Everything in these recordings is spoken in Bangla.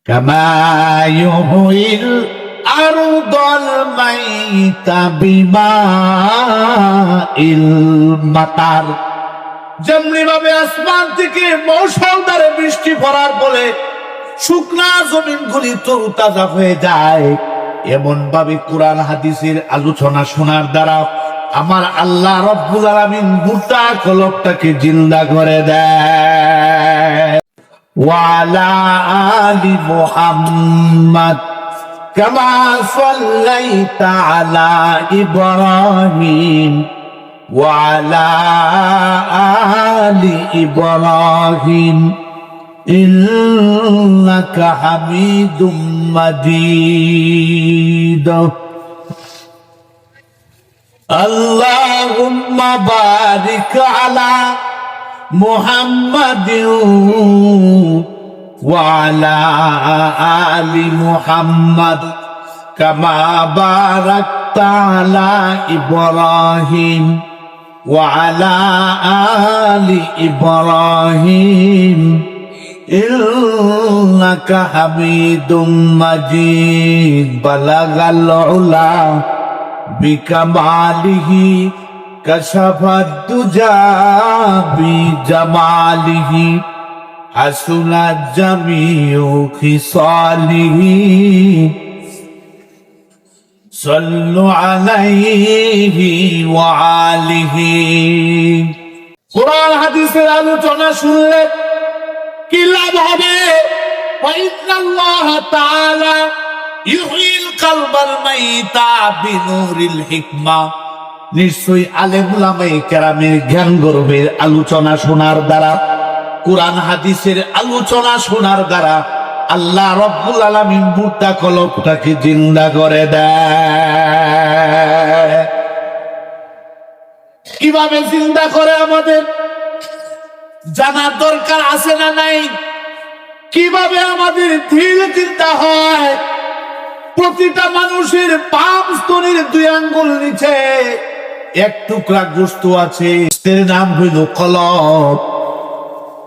كما يحيي الأرض الميت بماء المطر যেমনি ভাবে আসমান থেকে মৌসুমধারে বৃষ্টি পড়ার ফলে শুকনা জমিনগুলি তরুতাজা হয়ে যায়, এমন ভাবে কোরআন হাদিসের আলোচনা শোনার দ্বারা আমার আল্লাহ রব্বুল আলামিন মুর্দা কলবটাকে জিন্দা করে দেয়। ওয়ালা আলি মুহাম্মাদ কামা সাল্লাইতা আলা ইব্রাহিম ওয়ালা আলি ইব্রাহিম ইন্নাকা হামিদুম মাজিদ। আল্লাহুম্মা বারিক আলা মুহাম্মাদিন ওয়া আলা আলি মুহাম্মাদ কামা বারাকতা আলা ইব্রাহিম ওয়া আলা আলি ইব্রাহিম ইন্নাকা হামিদুম মাজিদ। বালাগাল উলা বিকামালিহি কাশাফাদ দুজা বিজামালিহি হাসুনাত জামিউ খিসালিহি সাল্লু আলাইহি ওয়া আলিহি। কোরআন হাদিসের আলোচনা শুনলে কি লাভ হবে? ইন্নাল্লাহ তাআলা ইউহিল কালবাল মাইতা বিনুরিল হিকমা। নিশ্চয়ই আলেম উলামায়ে কেরামের জ্ঞান গর্বের আলোচনা শোনার দ্বারা, কোরআন হাদিসের আলোচনা শোনার দ্বারা আল্লাহ রব্বুল আলামিন মুর্দা কলবটাকে জিন্দা করে দেয়। কিভাবে জিন্দা করে আমাদের জানার দরকার আছে না নাই? কিভাবে আমাদের ধীর চিন্তা হয়? প্রতিটা মানুষের পাপ স্তনের 2 আঙ্গুল নিচে এক টুকরা গোশত আছে, এর নাম হইল কলব।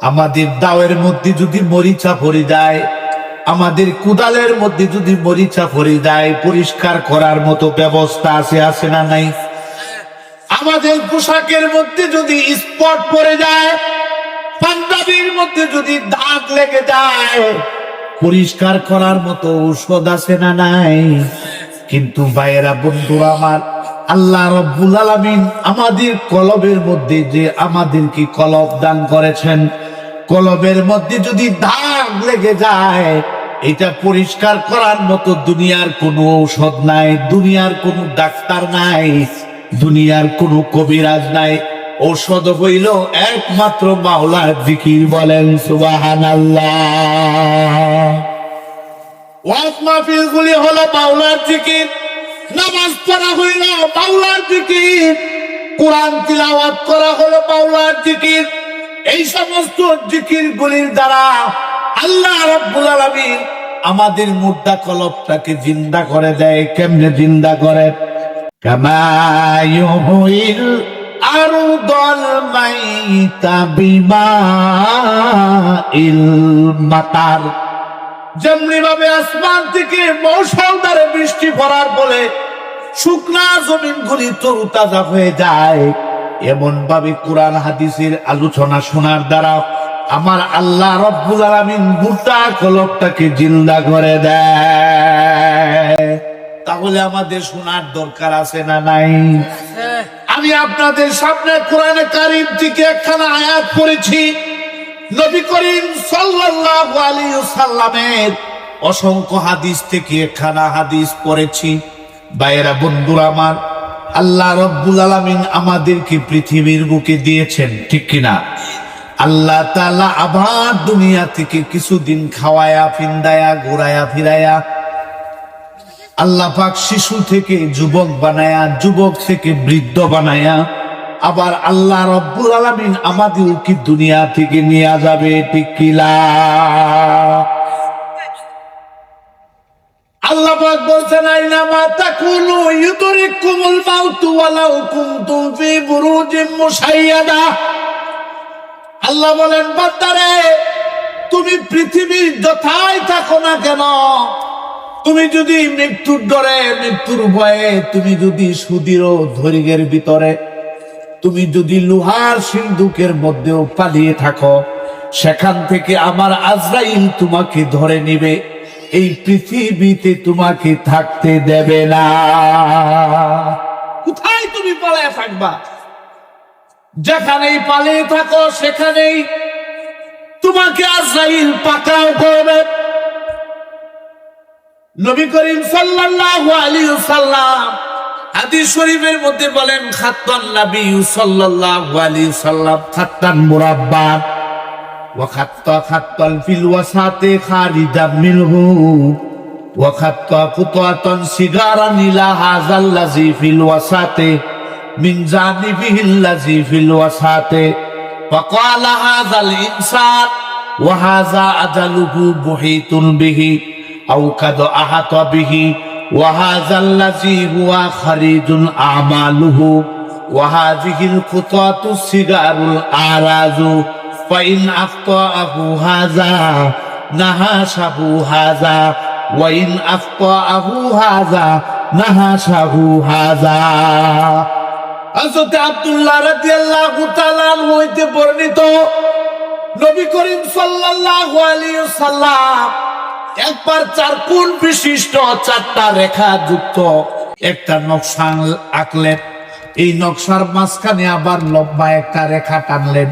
আমাদের দাওয়ের মধ্যে যদি মরিচা পড়ে যায়, আমাদের কুদালের মধ্যে যদি মরিচা পড়ে যায়, পরিষ্কার করার মতো ব্যবস্থা আছে না নাই? আমাদের পোশাকের মধ্যে যদি স্পট পড়ে যায়, পাঞ্জাবির মধ্যে যদি দাগ লেগে যায়, পরিষ্কার করার মতো ঔষধ আছে না নাই? কিন্তু ভাইয়েরা, বন্ধুরা আমার, আল্লাহ রব্বুল আলামিন আমাদের কলবের মধ্যে যে আমাদেরকে কলব দান করেছেন, কলবের মধ্যে যদি দাগ লেগে যায়, এটা পরিষ্কার করার মতো দুনিয়ার কোনো ঔষধ নাই, দুনিয়ার কোনো ডাক্তার নাই, দুনিয়ার কোনো কবিরাজ নাই। ঔষধ হইল একমাত্র মাওলার জিকির। বলেন সুবহানাল্লাহ। ওয়াজ মাহফিল গুলি হলো মাওলার জিকির, নামাজ পড়া হইল মাওলার জিকির, কোরআন তিলাওয়াত করা হলো মাওলার জিকির। এই সমস্ত জিকির গুলির দ্বারা আল্লাহ রাব্বুল আলামিন আমাদের মুর্দা কলবটাকে জিন্দা করে দেয়। কেমনে জিন্দা করে? কামা ইউহিল আরদাল মাইতা বিমাইল মাতার। যেমনি ভাবে আসমান থেকে মৌসুমধারে বৃষ্টি পড়ার ফলে শুকনা জমিনগুলি তরুতাজা হয়ে যায়, এমন ভাবে কোরআন হাদিসের আলোচনা শোনার দ্বারা আমার আল্লাহ রব্বুল আলামিন মুর্দা কলবটাকে জিন্দা করে দেয়। তাহলে আমাদের শোনার দরকার আছে না নাই? আমি আপনাদের সামনে কোরআনে কারীম থেকে একখানা আয়াত পড়েছি। নবী করিম সাল্লাল্লাহু আলাইহি ওয়াসাল্লামের অসংখ্য হাদিস থেকে একখানা হাদিস পড়েছি। ভাইয়েরা, বন্ধুরা আমার, আল্লাহ রব্বুল আলামিন আমাদেরকে পৃথিবীর বুকে দিয়েছেন, ঠিক কিনা? আল্লাহ তাআলা আবার দুনিয়া থেকে কিছুদিন খাওয়ায়া ফিন্দায়া ঘুরায়া ফিরায়া আল্লাহ পাক শিশু থেকে যুবক বানায়া, যুবক থেকে বৃদ্ধ বানায়া আবার আল্লাহ রব্বুল আলামিন আমাদেরকে দুনিয়া থেকে নিয়ে যাবে, ঠিক কিনা? আল্লাহ পাক বলছেন, আইনামা তাকুনু ইউদরিকুমুল মাউতু ওয়ালাউ কুনতুম ফি বুরুজিম মুশাইয়াদা। আল্লাহ বলেন, বান্দারে, তুমি পৃথিবীর যথাই থাকো না কেন, তুমি যদি মৃত্যুর ডরে, মৃত্যুর ভয়ে, তুমি যদি সুদৃঢ় ধৈর্যের ভিতরে, তুমি যদি লোহার সিন্ধুকের মধ্যেও পালিয়ে থাকো, সেখান থেকে আমার আজরাইল তোমাকে ধরে নিবে, এই পৃথিবীতে তোমাকে থাকতে দেবে না। কোথায় তুমি পালিয়ে থাকবা? যেখানেই পালিয়ে থাকো সেখানেই তোমাকে আজরাইল পাকড়াও করবে। নবী করিম সাল্লাল্লাহু আলাইহি ওয়াসাল্লাম হাদিস শরীফের মধ্যে বলেন, খাত্তান নবী সাল্লাল্লাহু আলাইহি ওয়াসাল্লাম খাত্তান মুরাব্বান ওয়া খাত্তা খাত্তাল ফিল ওয়াসাতি খারিজাম মিনহু ওয়া খাত্তা কুতাতান সিগারান ইলা হাযাল্লাযী ফিল ওয়াসাতি মিন জানিবিহিল লাযী ফিল ওয়াসাতি ফাকালা হাযাল ইনসান ওয়া হাযা আজালুহু মুহিতুন বিহি আও কাদ আহাতা বিহি ওয়া হাযাল লাযী হুয়া খারিজুন আমালুহু ওয়া হাযিহিল কুতাতু সিগারুল আরাজু ফাইন আখতাআহু হাযা নাহাশাহু হাযা ওয়া ইন আখতাআহু হাযা নাহাশাহু হাযা। হযরত আব্দুল্লাহ রাদিয়াল্লাহু তাআলা আনহু হইতে বর্ণিত, নবী করিম সাল্লাল্লাহু আলাইহি ওয়াসাল্লাম একবার 4 কোণ বিশিষ্ট 4টা রেখা যুক্ত একটা নকশা আঁকলেন। এই নকশার মাঝখানে আবার লম্বা একটা রেখা টানলেন।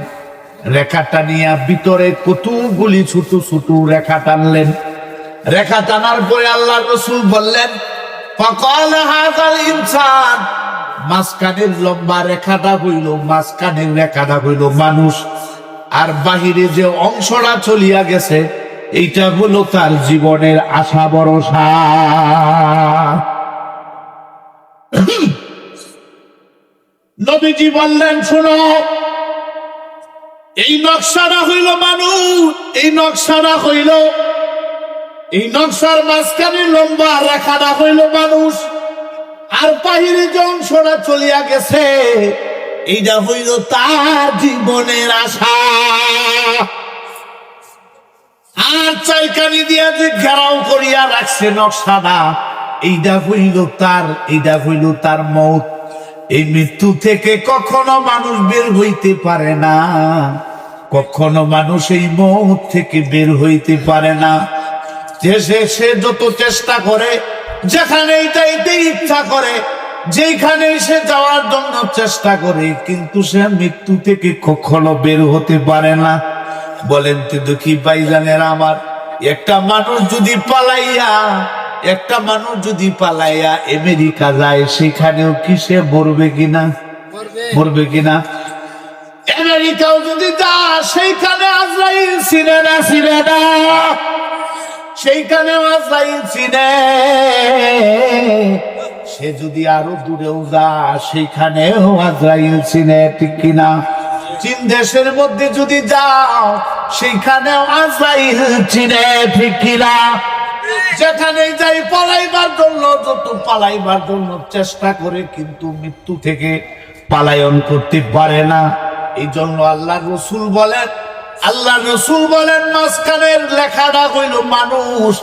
রেখাটা নিয়ে ভিতরে কতগুলি ছোট ছোট রেখা টানলেন। রেখা টানার পরে আল্লাহর রাসূল বললেন, ফাকালা হাযাল ইনসান, মাঝখানের লম্বা রেখাটা হইল, মাঝখানের রেখাটা হইল মানুষ, আর বাহিরে যে অংশটা চলিয়া গেছে এইটা হলো তার জীবনের আশা ভরসা। নবীজি বললেন, শোনো, এই নকশাটা হইল মানুষ, এই নকশাটা হইল, এই নকশার মাঝখানে লম্বা রেখাটা হইল মানুষ, আর বাহিরে যে অংশটা চলিয়া গেছে এইটা হইল তার জীবনের আশা। আর চাইকানি দিয়া যে ঘেরাও করিয়া রাখছে নকশাটা, এইটা হইল তার, এইটা হইল তার মৌত। এই মৃত্যু থেকে কখনো মানুষ বের হইতে পারে না, কখনো মানুষ এই মৌত থেকে বের হইতে পারে না। সে যত চেষ্টা করে, যেখানে যাইতে ইচ্ছা করে, যেখানে সে যাওয়ার জন্য চেষ্টা করে, কিন্তু সে মৃত্যু থেকে কখনো বের হতে পারে না। বলেন তো দেখি ভাইজানের আমার, একটা মানুষ যদি পালাইয়া, একটা মানুষ যদি পালাইয়া আমেরিকা যায়, সেখানেও কি সে মরবে কিনা? মরবে কিনা? আমেরিকাও যদি যা, সেইখানে আজরাইল চিনে না, চিনে না, সেইখানেও আজরাইল চিনে। সে যদি আরো দূরেও যা, সেইখানেও আজরাইল চিনে, ঠিক কিনা? চীন দেশের মধ্যে যদি যাও, সেইখানেও আজরাইল চিনে, ঠিক কিনা? যেখানে যাই পালাইবার জন্য, যত পালাইবার জন্য চেষ্টা করে, কিন্তু মৃত্যু থেকে পালায়ন করতে পারে না। এই জন্য আল্লাহ রসুল বলেন, আল্লাহ রসুল বলেন, মাঝখানের লেখাটা হইল মানুষ,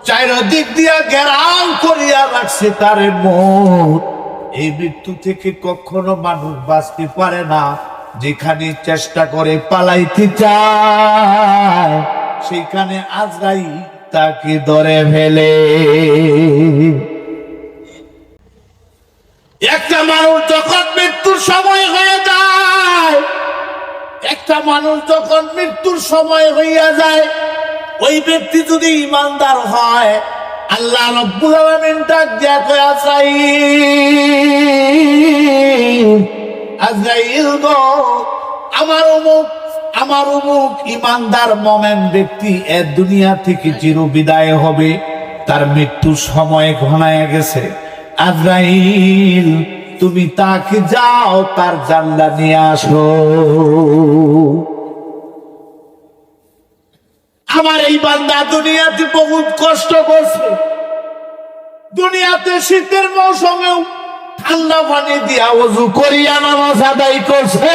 চারিদিক দিয়া ঘেরাও করিয়া রাখছে তার মৌত। এই মৃত্যু থেকে কখনো মানুষ বাঁচতে পারে না। যেখানে চেষ্টা করে পালাইতে চায়, সেখানে আজরাইল তাকে ধরে ফেলে। একটা মানুষ যখন মৃত্যুর সময় হয়ে যায়, একটা মানুষ যখন মৃত্যুর সময় হইয়া যায়, ওই ব্যক্তি যদি ইমানদার হয়, আল্লাহ রাব্বুল আলামিন ডাক দিয়া কয়, আজরাইল, আজরাইল গো, আমার অমুক, আমার অমুক ইমানদার মোমেন ব্যক্তি এর দুনিয়া থেকে চির বিদায় হবে, তার মৃত্যুর সময় ঘনায় গেছে। আজরাইল, তুমি তাকে যাও, তার জানলা নিয়ে আসো। আমার এই বান্দা দুনিয়াতে বহুত কষ্ট করছে, দুনিয়াতে শীতের মৌসুমেও ঠান্ডা পানি দিয়া ওযু করিয়া নামাজ আদায় করছে,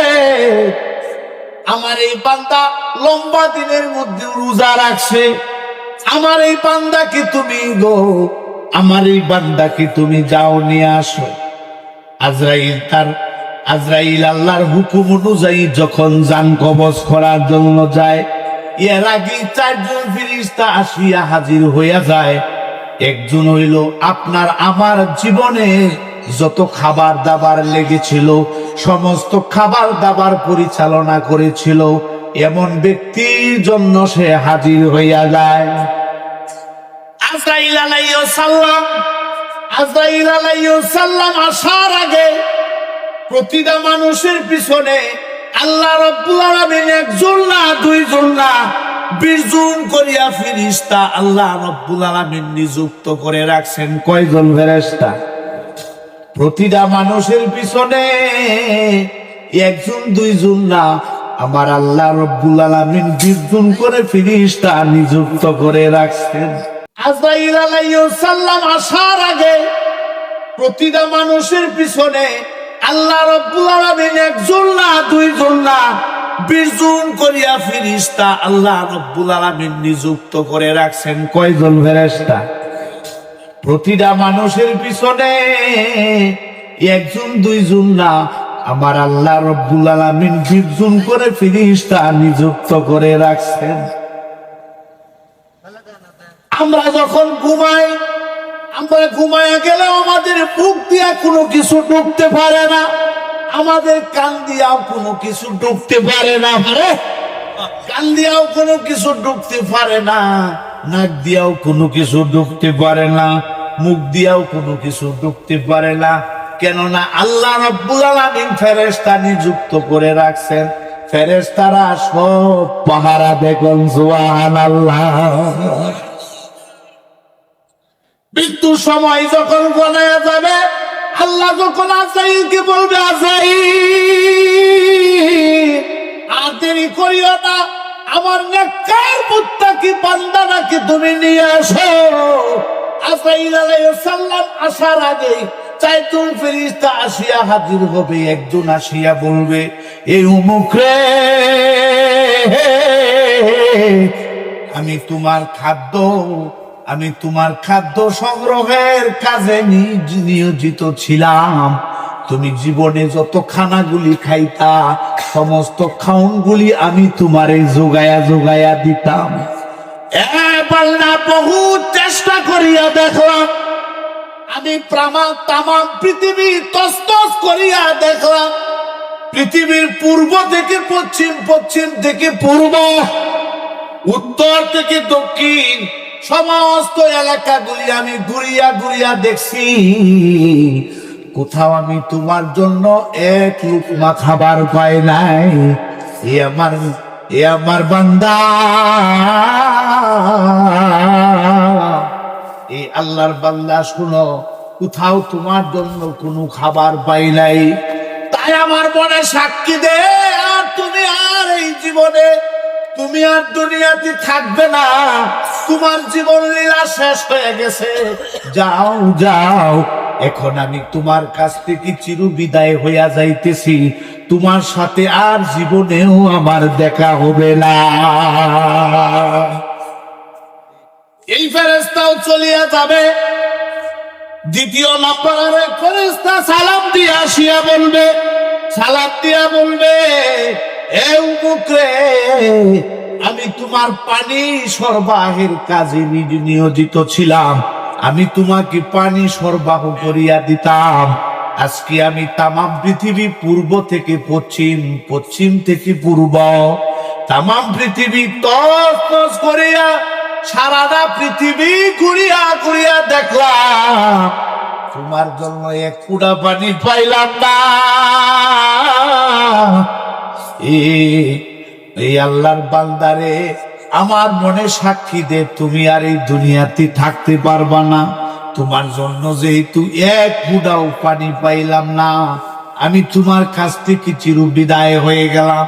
আমার এই বান্দা লম্বা দিনের মধ্যে রোজা রাখছে, আমার এই বান্দাকে তুমি গো, আমার এই বান্দাকে তুমি যাও নিয়ে আসো। আজরাইল আল্লাহর হুকুম অনুযায়ী যখন জান কবজ করার জন্য যায়, এর আগে 4 জন ফেরেশতা আসিয়া হাজির হইয়া যায়। একজন হইল আপনার আমার জীবনে যত খাবার দাবার লেগেছিল, সমস্ত খাবার দাবার পরিচালনা করেছিল এমন ব্যক্তির জন্য সে হাজির হইয়া যায়। আজরাইল আলাইহিস সালাম আসার আগে প্রতিটা মানুষের পিছনে আল্লাহ রাব্বুল আলামিন 1 জন না 2 জন না 20 জন করিয়া ফেরেশতা আল্লাহ রাব্বুল আলামিন নিযুক্ত করে রাখছেন। কয়জন ফেরেশতা? প্রতিটা মানুষের পিছনে 1 জন 2 জন না, আমার আল্লাহ রাব্বুল আলামিন 20 জন করে ফেরেশতা নিযুক্ত করে রাখছেন। আজরাইল আলাইহিস সালাম আসার আগে প্রতিটা মানুষের পিছনে আল্লাহ রাব্বুল আলামিন 1 জন না 2 জন না 20 জন করিয়া ফেরেশতা আল্লাহ রাব্বুল আলামিন নিযুক্ত করে রাখছেন। কয়জন ফেরেশতা? প্রতিটা মানুষের পিছনে 1 জন 2 জন না, আমার আল্লাহ রাব্বুল আলামিন 20 জন করে ফেরেশতা নিযুক্ত করে রাখছেন। আমরা যখন ঘুমাই, আমরা ঘুমায়া গেলেও আমাদের বুক দিয়া কোনো কিছু ঢুকতে পারে না, আমাদের কান দিয়াও কোনো কিছু ঢুকতে পারে না, কান দিয়াও কোনো কিছু ঢুকতে পারে না, নাক দিয়াও কোনো কিছু ঢুকতে পারে না, মুখ দিয়াও কোনো কিছু ঢুকতে পারে না। কেননা আল্লাহ রাব্বুল আলামিন ফেরেশতা নিযুক্ত করে রাখছেন। ফেরেশতারা সব পাহারা দেখুন, সুবহানাল্লাহ। মৃত্যুর সময় যখন গণায়া যাবে, আল্লাহ যখন আজরাইলকে বলবে, আজরাইল আর দেরি করিও না, আমার নেককার মুত্তাকি বান্দাটাকে তুমি নিয়ে আসো। আজরাইল আলাইহিস সালাম আসার আগে 4 জন ফেরেশতা আসিয়া হাজির হবে। একজন আসিয়া বলবে, এই উমুক রে, আমি তোমার খাদ্য সংগ্রহের কাজে নিয়োজিত ছিলাম। তুমি জীবনে যত খানাগুলি খাইতা, সমস্ত খাউনগুলি আমি তোমারে যোগায়া দিতাম। এবার না বহুত চেষ্টা করিয়া দেখলাম, আমি তাম পৃথিবী তছনছ করিয়া দেখলাম। পৃথিবীর পূর্ব থেকে পশ্চিম, পশ্চিম থেকে পূর্ব, উত্তর থেকে দক্ষিণ সমস্ত এলাকাগুলি আমি ঘুরিয়া ঘুরিয়া দেখছি, কোথাও আমি তোমার জন্য 1 লুকমা খাবার পাই নাই। এ আমার বান্দা, এই আল্লাহর বান্দা, শুনো, কোথাও তোমার জন্য কোনো খাবার পাই নাই। তাই আমার মনে সাক্ষী দে, আর তুমি আর এই জীবনে, তুমি আর দুনিয়াতে থাকবে না, তোমার জীবন লীলা শেষ হয়ে গেছে। যাও যাও, এখন আমি তোমার কাছ থেকে চিরবিদায় হইয়া যাইতেছি, তোমার সাথে আর জীবনেও আমার দেখা হবে না। এই ফেরেশতাও চলিয়া যাবে। দ্বিতীয় নম্বরের ফেরেশতা সালাম দিয়া আসিয়া বলবে, এ উমুক রে, আমি তোমার পানি সরবরাহের কাজে নিয়োজিত ছিলাম, আমি তোমাকে পানি সরবরাহ করিয়া দিতাম। আজকে আমি তামাম পৃথিবী পূর্ব থেকে পশ্চিম, পশ্চিম থেকে পূর্ব, তামাম পৃথিবী তছনছ করিয়া সারাটা পৃথিবী ঘুরিয়া ঘুরিয়া দেখলাম, তোমার জন্য 1 ফুটা পানি পাইলাম না। এই আল্লাহর বান্দারে, আমার মনে সাক্ষী দে, তুমি আর এই দুনিয়াতে থাকতে পারবা না। তোমার জন্য যেহেতু 1 ফুটাও পানি পাইলাম না, আমি তোমার কাছ থেকে চিরবিদায় হয়ে গেলাম।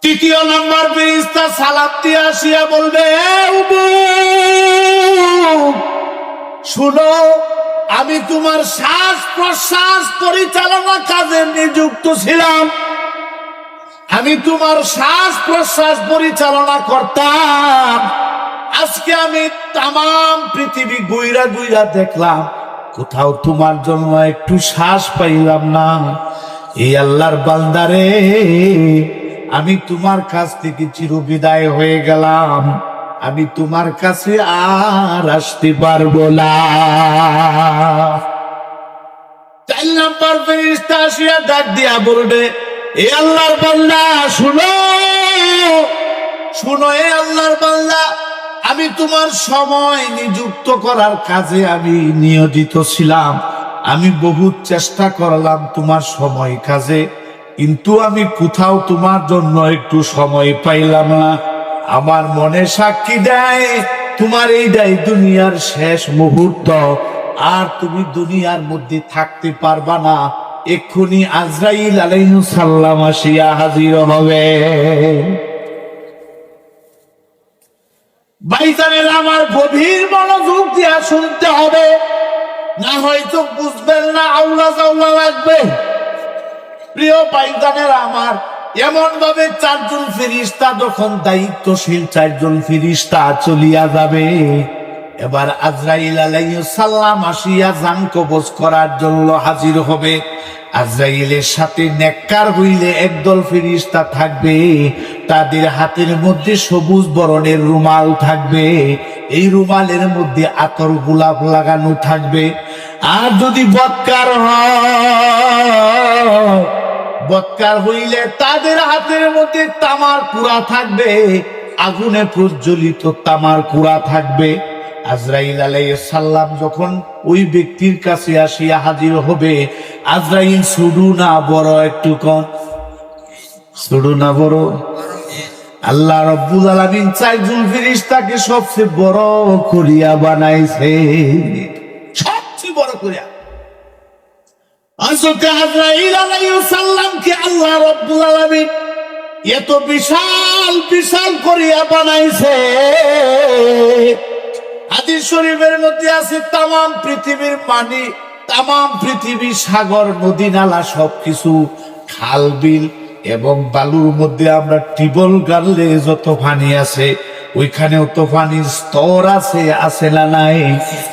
তৃতীয় নম্বর ফেরেশতা সালাম দিয়ে আসিয়া বলবে, শুনো, আমি তোমার শ্বাস প্রশ্বাস পরিচালনা কাজে নিযুক্ত ছিলাম। আমি তোমার শ্বাস প্রশ্বাস পরিচালনা করতাম। আজকে আমি তামাম পৃথিবী গুইরা গুইরা দেখলাম, কোথাও তোমার জন্য একটু শ্বাস পাইলাম না। এই আল্লাহর বান্দারে, আমি তোমার কাছ থেকে চিরবিদায় হয়ে গেলাম, আমি তোমার কাছে আর আসতে পারবো না। 4 নাম্বার ফেরেশতা আসিয়া ডাক দিয়া বলবে, এ আল্লাহর বান্দা শুনো, শুনো এ আল্লাহর বান্দা, আমি তোমার সময় নিযুক্ত করার কাজে আমি নিয়োজিত ছিলাম। আমি বহু চেষ্টা করলাম তোমার সময় কাজে, কিন্তু আমি কোথাও তোমার জন্য একটু সময় পাইলাম না। আমার মনে সাক্ষী দেয় তোমার এইটাই দুনিয়ার শেষ মুহূর্ত, আর তুমি দুনিয়ার মধ্যে থাকতে পারবা না। এক্ষুনি আজরাইল আলাইহিস সালাম আসিয়া হাজির হবে। ভাইজানেরা আমার, গভীর মনোযোগ দিয়া শুনতে হবে, না হয়তো বুঝবেন না, আউলা জাউলা লাগবে। প্রিয় ভাইজানেরা আমার, এমন ভাবে 4 জন ফেরেশতা, যখন দায়িত্বশীল 4 জন ফেরেশতা চলিয়া যাবে, এবার আজরাইল আলাইহিস সালাম আসিয়া জান কবজ করার জন্য হাজির হবে। আজরাইলের সাথে নেককার হইলে একদল ফেরেশতা থাকবে, তাদের হাতের মধ্যে সবুজ বরণের রুমাল থাকবে, এই রুমালের মধ্যে আতর গোলাপ লাগানো থাকবে। আর যদি বদকার হয়, বদকার হইলে তাদের হাতের মধ্যে তামার কুড়া থাকবে, আগুনে প্রজ্বলিত তামার কুড়া থাকবে। আজরাইল আলাইহিস সালাম যখন ওই ব্যক্তির কাছে আসিয়া হাজির হবে, আজরাইল শুধু না বড়, একটু কম, শুধু না বড়, আল্লাহ রাব্বুল আলামিন 4 জন ফেরেশতাকে সবচেয়ে বড় করিয়া বানাইছে, সবচেয়ে বড় করিয়া। হযরত আজরাইল আলাইহিস সালামকে আল্লাহ রাব্বুল আলামিন এত বিশাল বিশাল করিয়া বানাইছে। হাদিস শরীফের মধ্যে আছে, তামাম পৃথিবীর পানি, তামাম পৃথিবীর সাগর নদী নালা সবকিছু, খাল বিল এবং বালুর মধ্যে আমরা টিবল গাড়লে যত পানি আছে, ওইখানেও তো পানির স্তর আছে, আছে না নাই?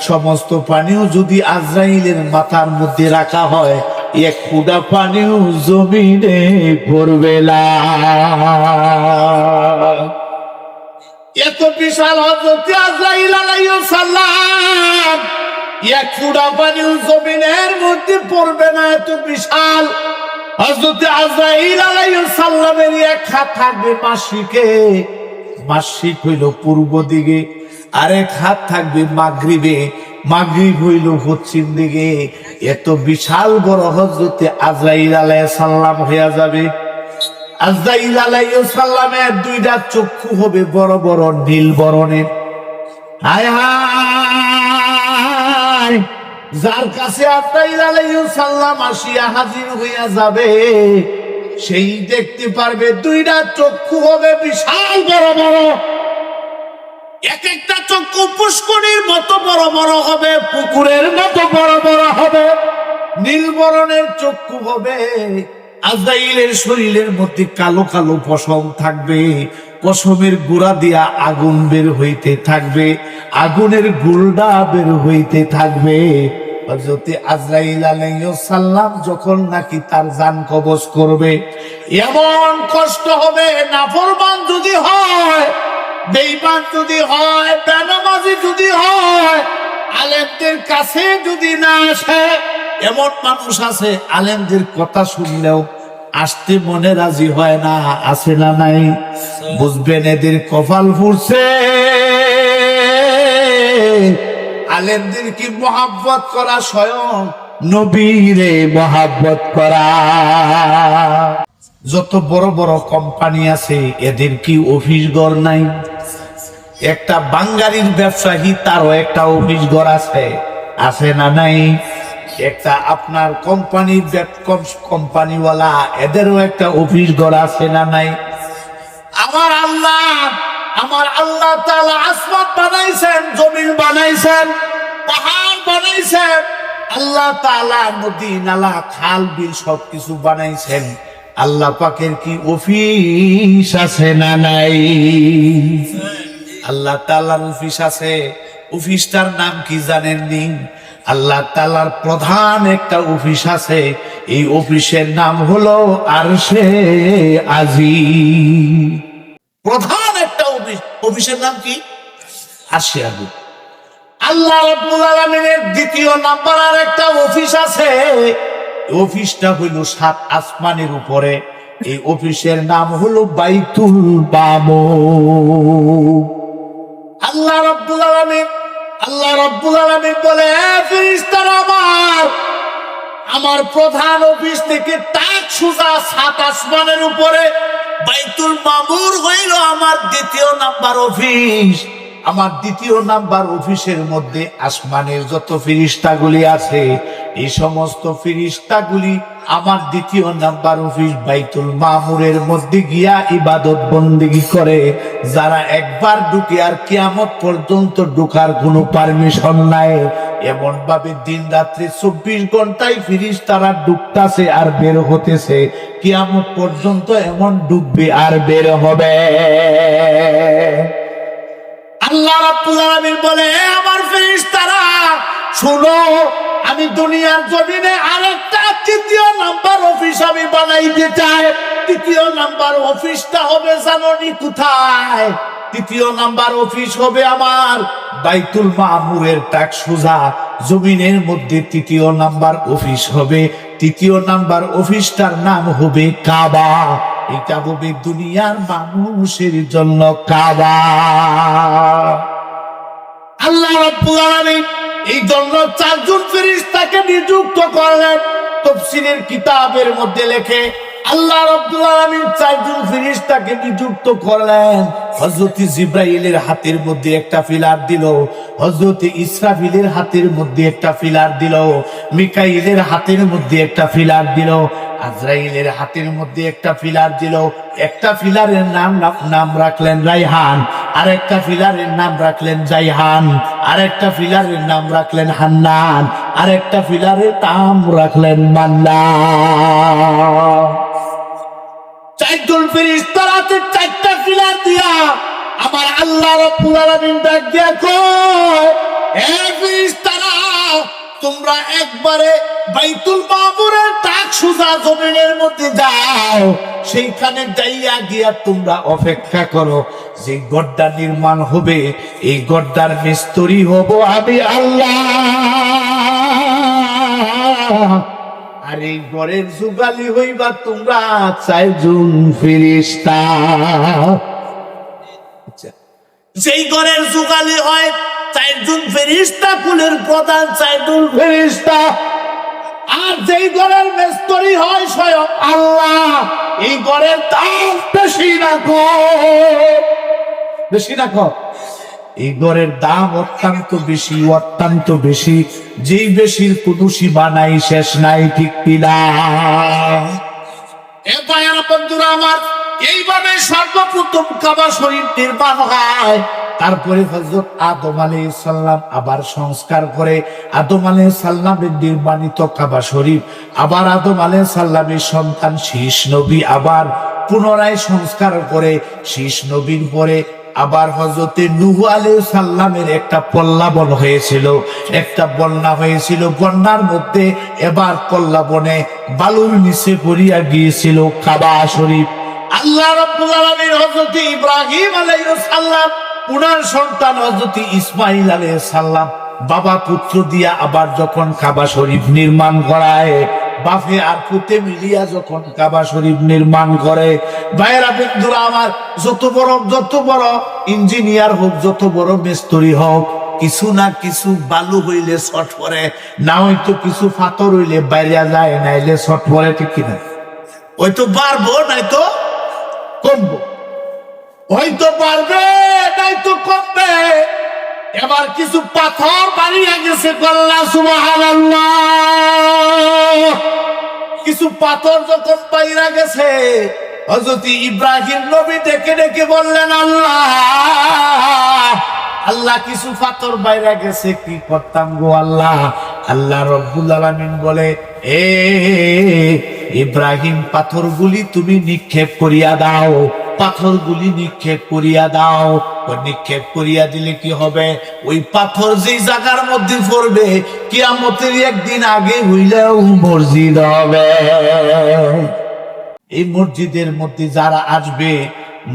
সমস্ত পানিও যদি আজরাইলের মাথার মধ্যে রাখা হয়, এক ফুটা পানিও জমিনে পড়বে না। এত বিশাল হযরত আজরাইল আলাইহিস সালাম, এক ফুটা পানিও জমিনের মধ্যে পড়বে না, এত বিশাল। হযরত আজরাইল আলাইহিস সালামের এক হাত থাকবে মাশরিকে, মাশরিক হইল পূর্ব দিকে, আরেক হাত থাকবে মাগরিবে, মাগরিব হইল পশ্চিম দিকে। এত বিশাল বড় হযরত আজরাইল আলাইহিস সালাম হইয়া যাবে। আজরাইল আলাইহিস সালামের 2টা চক্ষু হবে বড় বড় নীল বরণের। হায় হায়, যার কাছে আজরাইল আলাইহিস সালাম আসিয়া হাজির হইয়া যাবে, সেই দেখতে পারবে 2টা চক্ষু হবে বিশাল বড় বড়, এক একটা চক্ষু পুষ্করির মতো বড় বড় হবে, পুকুরের মতো বড় বড় হবে, নীল বরণের চক্ষু হবে। আজরাইলের শরীরের মধ্যে কালো কালো পশম থাকবে, পশমের গোড়া দিয়া আগুন বের হইতে থাকবে, আগুনের গুলডা বের হইতে থাকবে। হযরত আজরাইল আলাইহিস সালাম যখন নাকি তার জান কবজ করবে, এমন কষ্ট হবে, নাফরমান যদি হয়, বেঈমান যদি হয়, বেনামাজি যদি হয়, আলেমদের কাছে যদি না আসে, এমন মানুষ আছে আলেমদের কথা শুনলেও আসতে মনে রাজি হয় না, আছে না নাই? বুঝবেন এদের কপাল ফুরছে। আলেমদের কি মহাব্বত করা স্বয়ং নবীরে মহাব্বত করা। যত বড় বড় কোম্পানি আছে, এদের কি অফিস ঘর নাই? একটা বাঙ্গালির ব্যবসায়ী, তারও একটা অফিস ঘর আছে, আছে না নাই? একটা আপনার কোম্পানিওয়ালা, এদেরও একটা অফিস ঘর আছে না নাই? আমার আল্লাহ তাআলা আসমান বানাইছেন, জমিন বানাইছেন, পাহাড় বানাইছেন, আল্লাহ তাআলা নদী নালা খাল বিল সবকিছু বানাইছেন। আল্লাহ পাকের কি অফিস আছে না নাই? আল্লাহ তাআলার অফিস আছে। অফিসটার নাম কি জানেননি? আল্লাহ তাআলার প্রধান একটা অফিস আছে। এই অফিসের নাম হলো আরশে আজিম। প্রধান একটা অফিস, অফিসের নাম কি? আরশে আজিম। আল্লাহ রাব্বুল আলামিনের দ্বিতীয় নাম্বার আর একটা অফিস আছে। অফিসটা হইল 7 আসমানের উপরে। এই অফিসের নাম হলো বাইতুল মামুর। আল্লাহ রাব্বুল আলামিন বলে, ফেরেশতারা আমার প্রধান অফিস থেকে টাক সোজা 7 আসমানের উপরে বাইতুল মামুর হইল আমার দ্বিতীয় নাম্বার অফিস। আমার দ্বিতীয় নাম্বার অফিসের মধ্যে আসমানের যত ফেরেশতাগুলি আছে, এই সমস্ত ফেরেশতাগুলি আমার দ্বিতীয় নাম্বার অফিস বাইতুল মামুরের মধ্যে গিয়া ইবাদত বন্দেগী করে। যারা একবার ঢুকে আর কিয়ামত পর্যন্ত ঢুকার কোনো পারমিশন নাই। এমন ভাবে দিন রাত্রি 24 ঘন্টায় ফেরেশতারা ঢুকতাছে আর বের হতেছে। কিয়ামত পর্যন্ত এমন ঢুকবে আর বের হবে। আল্লাহ রাব্বুল আলামিন বলে, আমার ফেরেশতারা শুনো, আমি দুনিয়ার জমিনে আরেকটা তৃতীয় নাম্বার অফিস আমি বানাইতে চাই। তৃতীয় নাম্বার অফিসটা হবে জানোনি কোথায়? তৃতীয় নাম্বার অফিস হবে আমার বাইতুল মামুরের টাক সোজা জমিনের মধ্যে। তৃতীয় নাম্বার অফিস হবে, তৃতীয় নাম্বার অফিসটার নাম হবে কাবা। এটা হবে দুনিয়ার মানুষের জন্য কাবা। আল্লাহ রাব্বুল আলামিন এই জন্য 4 জন ফেরেশতাকে নিযুক্ত করলেন। তাফসীরের কিতাবের মধ্যে লেখে, আল্লাহ রাব্বুল আলামিন 4 জন ফেরেশতাকে নিযুক্ত করলেন। হযরত জিবরাইলের হাতের মধ্যে একটা ফিলার দিল, হযরত ইসরাফিলের হাতের মধ্যে একটা ফিলার দিল, মিকাইলের হাতের মধ্যে একটা ফিলার দিল, আজরাইলের হাতের মধ্যে একটা ফিলার দিল। একটা ফিলারের নাম রাখলেন রাইহান, আর একটা ফিলারের নাম রাখলেন জাইহান, আর একটা ফিলারের নাম রাখলেন হান্নান, আর একটা ফিলারের নাম রাখলেন মান্নান। 4 জন ফেরেশতার হাতে 4টা ফিলার দিয়া আমার আল্লাহ রাব্বুল আলামিন ডাক দিয়া কয়, হে ফেরেশতারা, তোমরা একবারে বাইতুল মামুরের টাক সোজা জমিনের মধ্যে যাও। সেইখানে যাইয়া গিয়া তোমরা অপেক্ষা করো। যে গড়টা নির্মাণ হবে, এই গড়টার মিস্ত্রি হব আমি আল্লাহ। আর এই ঘরের যুগালি হইবা তোমরা 4 জন ফেরেশতা। যেই ঘরের যুগালি হয় 4 জন ফেরেশতা, কুলের প্রধান 4 জন ফেরেশতা। আর যেই ঘরের মিস্ত্রি হয় স্বয়ং আল্লাহ। এই ঘরের দাম বেশি না কম? বেশি না কম? এই ঘরের দাম অত্যন্ত বেশি, অত্যন্ত বেশি। যেই বেশির কোনো সীমা নাই, শেষ নাই, ঠিক কিনা? এ ভাইয়ার বন্ধুরা আমার, এইভাবে সর্বপ্রথম কাবা শরীফ নির্মাণ হয়। তারপরে হযরত আদম আলাইহিস সালাম আবার সংস্কার করে আদম আলাইহিস সালামের নির্মাণিত কাবা শরীফ, আবার আদম আলাইহিস সালামের সন্তান শীষ নবী আবার পুনরায় সংস্কার করে। শীষ নবীর পরে আবার হযরতে নূহ আলাইহিস সালামের একটা প্লাবন হয়েছিল, একটা বন্যা হয়েছিল। বন্যার মধ্যে এবার প্লাবনে বালুর নিচে পড়িয়া গিয়েছিল কাবা শরীফ। আল্লাহ রাব্বুল আলামিন হযরত ইব্রাহিম আলাইহিস সালাম, উনার সন্তান হযরত ইসমাইল আলাইহিস সালাম, বাবা পুত্র দিয়া আবার যখন কাবা শরীফ নির্মাণ করায়, বাপে আর পুতে মিলিয়া যখন কাবা শরীফ নির্মাণ করে, ভাইয়েরা বন্ধুরা আমার, যত বড় ইঞ্জিনিয়ার হোক, যত বড় মিস্ত্রি হোক, কিছু না কিছু বালু হইলে শর্ট পড়ে, না হয়তো কিছু পাথর হইলে বাইরে যায়, নাইলে শর্ট পড়ে, ঠিক কিনা? হয়তো বাড়বো নয়তো কমবো, হয়তো বাড়বে নয়তো কমবে। এবার কিছু পাথর বাড়িয়ে গেছে, আল্লাহ সুবহানাল্লাহ। কিছু পাথর যখন বাইরে গেছে, হযরত ইব্রাহিম নবী ডেকে ডেকে বললেন, আল্লাহ, আল্লাহ কিছু পাথর বাইরে গেছে, কি করতাম গো আল্লাহ? আল্লাহ রব্বুল আলামিন বলে, এ ইব্রাহিম, পাথরগুলি তুমি নিক্ষেপ করিয়া দাও, পাথরগুলি নিক্ষেপ করিয়া দাও। নিক্ষেপ করিয়া দিলে কি হবে? ওই পাথর যেই জায়গার মধ্যে পড়বে, কিয়ামতের একদিন আগে হইলেও মসজিদ হবে। এই মসজিদের মধ্যে যারা আসবে,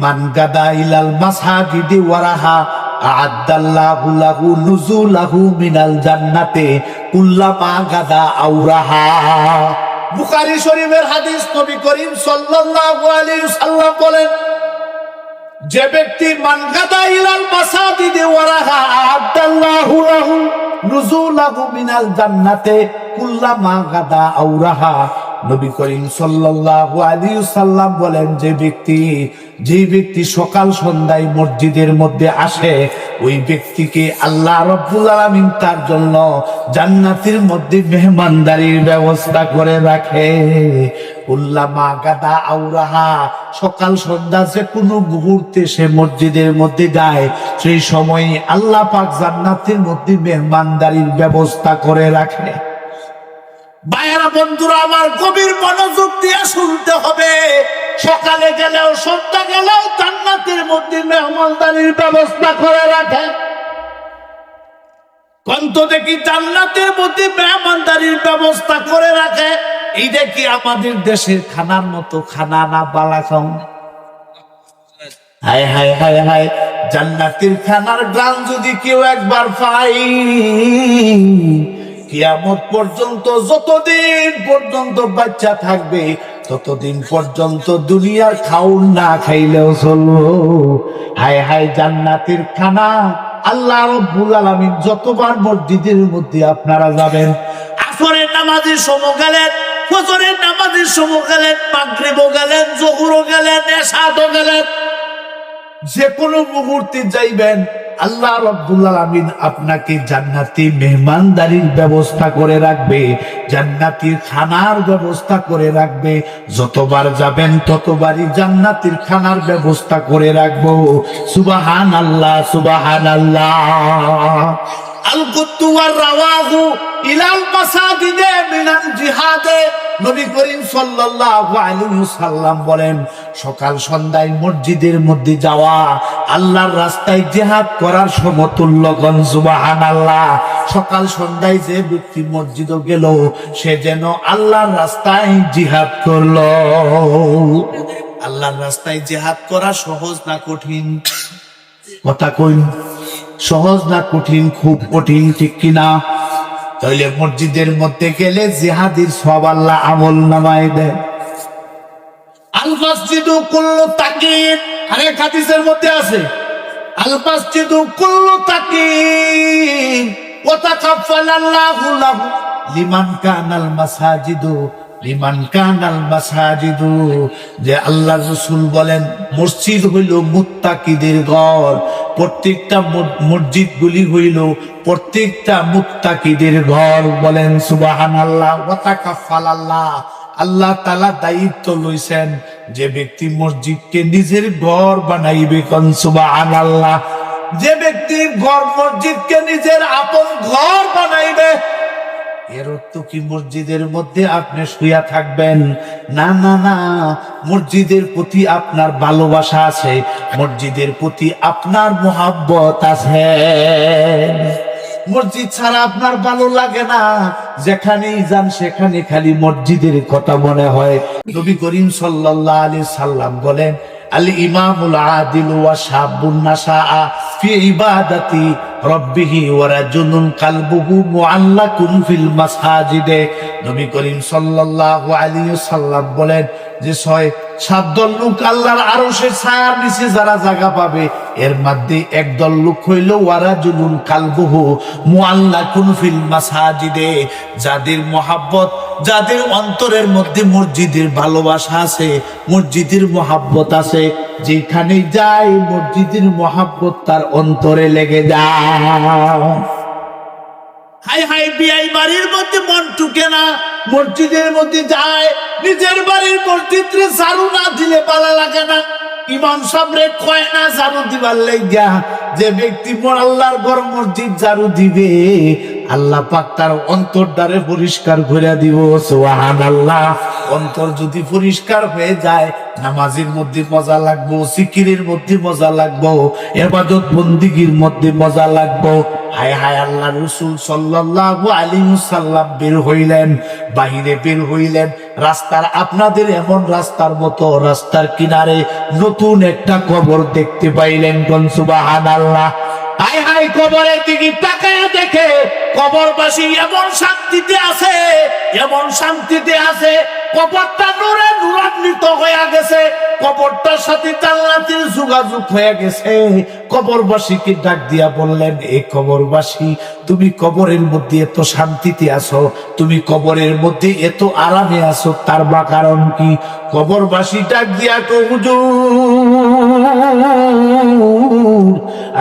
মান গাদা ইলাল মাসাজিদি ওয়ারাহা আ'আদ্দাল্লাহু লাহু নুজুলাহু মিনাল জান্নাতে কুল্লামা গাদা আওরাহা। বুখারী শরীফের হাদিস, নবী করিম সাল্লাল্লাহু আলাইহি ওয়াসাল্লাম বলেন, যে ব্যক্তি মান গাদা ইলাল মাসাজিদি ওয়ারাহা আ'আদ্দাল্লাহু লাহু নুজুলাহু মিনাল জান্নাতে কুল্লামা গাদা আওরাহা। নবী করিম সাল্লাল্লাহু আলাইহি ওয়াসাল্লাম বলেন, যে ব্যক্তি সকাল সন্ধ্যায় মসজিদের মধ্যে আসে, ওই ব্যক্তিকে আল্লাহ রাব্বুল আলামিন তার জন্য জান্নাতের মধ্যে মেহমানদারির ব্যবস্থা করে রাখে। উল্লামা গাদা আওরাহা, সকাল সন্ধ্যা যে কোনো মুহূর্তে সে মসজিদের মধ্যে যায়, সেই সময় আল্লাহ পাক জান্নাতের মধ্যে মেহমানদারির ব্যবস্থা করে রাখে। ভাইয়েরা, বন্ধুরা আমার, গভীর মনোযোগ দিয়ে শুনতে হবে। সকালে গেলেও সন্ধ্যা গেলেও জান্নাতের মধ্যে মেহমানদারির ব্যবস্থা করে রাখে। কন্ত দেখি জান্নাতের মধ্যে মেহমানদারির ব্যবস্থা করে রাখে। এই দেখি আমাদের দেশের খানার মতো খানা না, বালা খাও। হায় হায় হায় হায়, জান্নাতের খানার গ্রাম যদি কেউ একবার পাই, কিয়ামত পর্যন্ত যতদিন পর্যন্ত বাচ্চা থাকবে, ততদিন পর্যন্ত দুনিয়ার খাউন না খাইলেও চলবো। হায় হায়, জান্নাতের খানা। আল্লাহ রাব্বুল আলামিন যতবার মসজিদের মধ্যে আপনারা যাবেন, আসরের নামাজের সময় গেলেন, ফজরের নামাজের সময় গেলেন, মাগরিবও গেলেন, যোহরও গেলেন, এশাও গেলেন, যে কোনো মুহূর্তে যাইবেন, আল্লাহ রাব্বুল আলামিন আপনাকে জান্নাতি মেহমানদারির ব্যবস্থা করে রাখবে, জান্নাতের খানার ব্যবস্থা করে রাখবে। যতবার যাবেন ততবারই জান্নাতের খানার ব্যবস্থা করে রাখবো। সুবহানাল্লাহ, সুবহানাল্লাহ। আল কুতু ওয়ার রাওয়াহু ইলাল মাসাজিদে মিনাল জিহাদে। নবী করিম সাল্লাল্লাহু আলাইহি ওয়াসাল্লাম বলেন, সকাল সন্ধ্যায় মসজিদের মধ্যে যাওয়া আল্লাহর রাস্তায় জিহাদ করার সমতুল্য। সুবহানাল্লাহ। সকাল সন্ধ্যায় যে ব্যক্তি মসজিদে গেল, সে যেন আল্লাহর রাস্তায় জিহাদ করলো। আল্লাহর রাস্তায় জিহাদ করা সহজ না কঠিন? কথা কইন, সহজ না কঠিন? খুব কঠিন, ঠিক কিনা? তাহলে মসজিদের মধ্যে গেলে জিহাদের সওয়াব আল্লাহ আমল নামায় দেয়। আল মাসজিদু কুল্লু তাকিন, আরেক হাদিসের মধ্যে আছে, আল মাসজিদু কুল্লু তাকিন ওয়া তাকাফফালাল্লাহু লাহু লিমান কানাল মাসাজিদু লিমান কানাল মাসাজিদু। যে আল্লাহর রাসূল বলেন, মসজিদ হইল মুত্তাকিদের ঘর। প্রত্যেকটা মসজিদ গুলি হইল প্রত্যেকটা মুত্তাকিদের ঘর। বলেন সুবহানাল্লাহ। ওয়া তাকাফফালাল্লাহ, আল্লাহ তাআলা দায়িত্ব লইছেন যে ব্যক্তি মসজিদকে নিজের ঘর বানাইবে। কোন সুবহানাল্লাহ। যে ব্যক্তি ঘর মসজিদকে নিজের আপন ঘর বানাইবে, এর অর্থ কি মসজিদের মধ্যে আপনি শুয়া থাকবেন? না না না, মসজিদের প্রতি আপনার ভালোবাসা আছে, মসজিদের প্রতি আপনার মুহাব্বত আছে। মসজিদ ছাড়া আপনার ভালো লাগে না, যেখানেই যান সেখানে খালি মসজিদের কথা মনে হয়। নবী করিম সাল্লাল্লাহু আলাইহি সাল্লাম বলেন, আল ইমামুল আদিল ওয়া শাবুন নাশাআ ফি ইবাদাতি রাব্বিহি ওয়া রাজুলুন কালবুহু মুআল্লাকুন ফিল মাসাজিদে। নবী করিম সাল্লাল্লাহু আলাইহি সাল্লাম বলেন যে 6-7 দল লোক আল্লাহর আরশের ছায়ার নিচে যারা জায়গা পাবে, এর মধ্যে একদল লোক হইল ওয়া রাজুলুন কালবুহু মুআল্লাকুন ফিল মাসাজিদে, যাদের মহব্বত, যাদের অন্তরের মধ্যে মসজিদের ভালোবাসা আছে, মসজিদের মহব্বত আছে, যেখানে যায় মসজিদের মহব্বত তার অন্তরে লেগে যায়। হাই হাই, বিয়াই বাড়ির মধ্যে মন টুকে না, মসজিদের মধ্যে যায়, নিজের বাড়ির মসজিদে ঝাড়ু না দিলে ভালো লাগে না। ইমাম সাহেবরে কয় না ঝাড়ু দিবার লাইগা, যে ব্যক্তি আল্লাহর ঘর মসজিদ ঝাড়ু দিবে, আল্লাহ পাক তার অন্তরটারে পরিষ্কার করে দিব। সুবহানাল্লাহ। অন্তর যদি পরিষ্কার হয়ে যায়, নামাজের মধ্যে মজা লাগবো, জিকিরের মধ্যে মজা লাগবো, ইবাদত বন্দিগির মধ্যে মজা লাগবো। হায় হায়, আল্লাহ রাসূল সাল্লাল্লাহু আলাইহি ওয়াসাল্লাম বের হইলেন, বাহিরে বের হইলেন, রাস্তার আপনাদের এমন রাস্তার মতো রাস্তার কিনারে নতুন একটা কবর দেখতে পাইলেন। কোন সুবহানাল্লাহ। হায় হায়, কবরের দিকে তাকায় দেখে কবরবাসী এমন শান্তিতে আছে, এমন শান্তিতে আছে, কবরটা নূরে নূরান্বিত হয়ে গেছে, কবরটার সাথে জান্নাতের যোগাযোগ হয়ে গেছে। কবরবাসীকে ডাক দিয়া বললেন, এই কবরবাসী, তুমি কবরের মধ্যে এত শান্তিতে আছো, তুমি কবরের মধ্যে এত আরামে আছো, তার বা কারণ কি? কবরবাসী ডাক দিয়া কয়, হুজুর,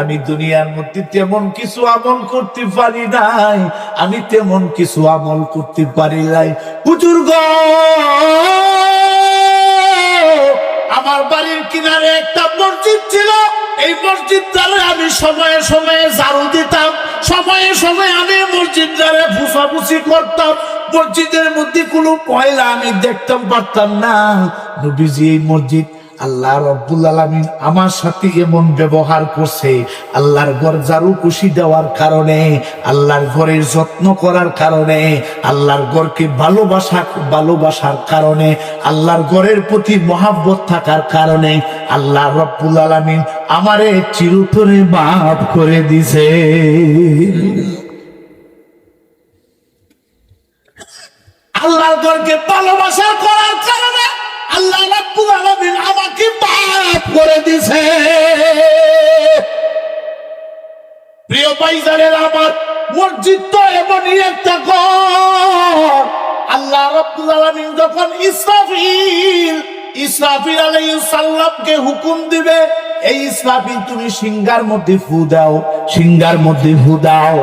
আমি দুনিয়ার মধ্যে তেমন কিছু আমল করতে পারি নাই, আমি তেমন কিছু আমল করতে পারি নাই হুজুর গো। আমার বাড়ির কিনারে একটা মসজিদ ছিল, এই মসজিদটারে আমি সময়ে সময়ে ঝাড়ু দিতাম, সময়ে সময়ে আমি মসজিদটারে ফুসাফুসি করতাম, মসজিদের মধ্যে কোনো পয়লা আমি দেখতাম পারতাম না। নবীজি এই মসজিদ আল্লাহ রাব্বুল আলামিন আমার সাথে এমন ব্যবহার করছে, আল্লাহর ঘর ঝাড়ু খুশি দেওয়ার কারণে, আল্লাহর ঘরের যত্ন করার কারণে, আল্লাহর ঘরকে ভালোবাসার কারণে, আল্লাহর ঘরের প্রতি মহাব্বত থাকার কারণে আল্লাহ রাব্বুল আলামিন আমারে চিরতরে মাফ করে দিছে। আল্লাহর ঘরকে ভালোবাসা করার কারণে আল্লাহ রাব্বুল আলামিন আমাকে মাফ করে দিয়েছে। প্রিয় ভাইজানের আমার, মসজিদ তো এমনই একটা ঘর। আল্লাহ রাব্বুল আলামিন যখন ইসরাফিল আলাইহিস সালামকে হুকুম দিবে, এই ইসরাফিল তুমি সিংহার মধ্যে ফু দাও, সিংহার মধ্যে ফু দাও।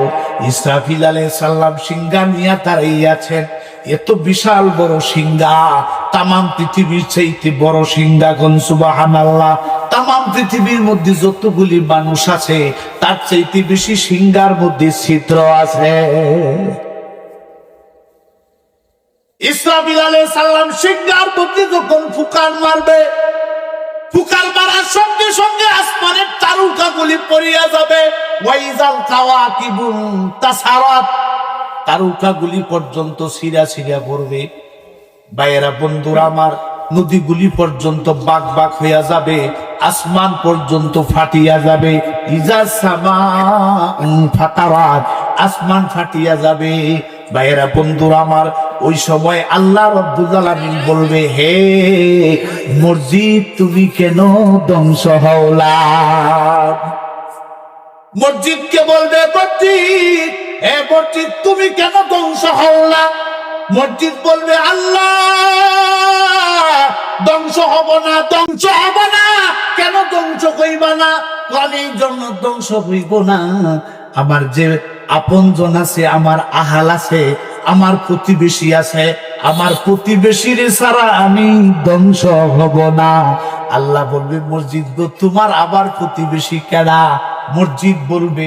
ইসরাফিল আলাইহিস সালাম সিংহা নিয়ে দাঁড়িয়ে আছেন, এত বিশাল বড় সিংহা, তামাম পৃথিবীর চাইতে বড় সিংহা। কোন সুবহানাল্লাহ। তামাম পৃথিবীর মধ্যে যতগুলি মানুষ আছে তার চাইতে বেশি সিংহার মধ্যে ছিদ্র আছে। ইসরাফিল আলাইহিস সালাম সিংহার মধ্যে যখন ফুকার মারবে, ফুকার মারার সঙ্গে সঙ্গে আসমানের তারকাগুলি পড়িয়া যাবে। ওয়াইজাল কাওয়াকিবুন তাসারাত, তারকাগুলি পর্যন্ত ছিঁড়া ছিঁড়া পড়বে। ভাইয়েরা, বন্ধুরা আমার, নদীগুলি পর্যন্ত বাক বাক হইয়া যাবে, আসমান পর্যন্ত ফাটিয়া যাবে। ইজা সামা ফাতারাত, আসমান ফাটিয়া যাবে। ভাইয়েরা, বন্ধুরা আমার, ওই সময় আল্লাহ রাব্বুল আলামিন বলবে, হে মসজিদ, তুমি কেন ধ্বংস হওলা? মসজিদকে বলবে, মসজিদ, হে মসজিদ, তুমি কেন ধ্বংস হওলা? মসজিদ বলবে, আল্লাহ, ধ্বংস হব না, ধ্বংস হব না। কেন ধ্বংস হইবা না? কারণ জন্য ধ্বংস হইব না, আমার যে আপনজন আছে, আমার আহাল আছে, আমার প্রতিবেশী আছে, আমার প্রতিবেশীর ছাড়া আমি ধ্বংস হব না। আল্লাহ বলবে, মসজিদ গো, তোমার আবার প্রতিবেশী কেডা? মসজিদ বলবে,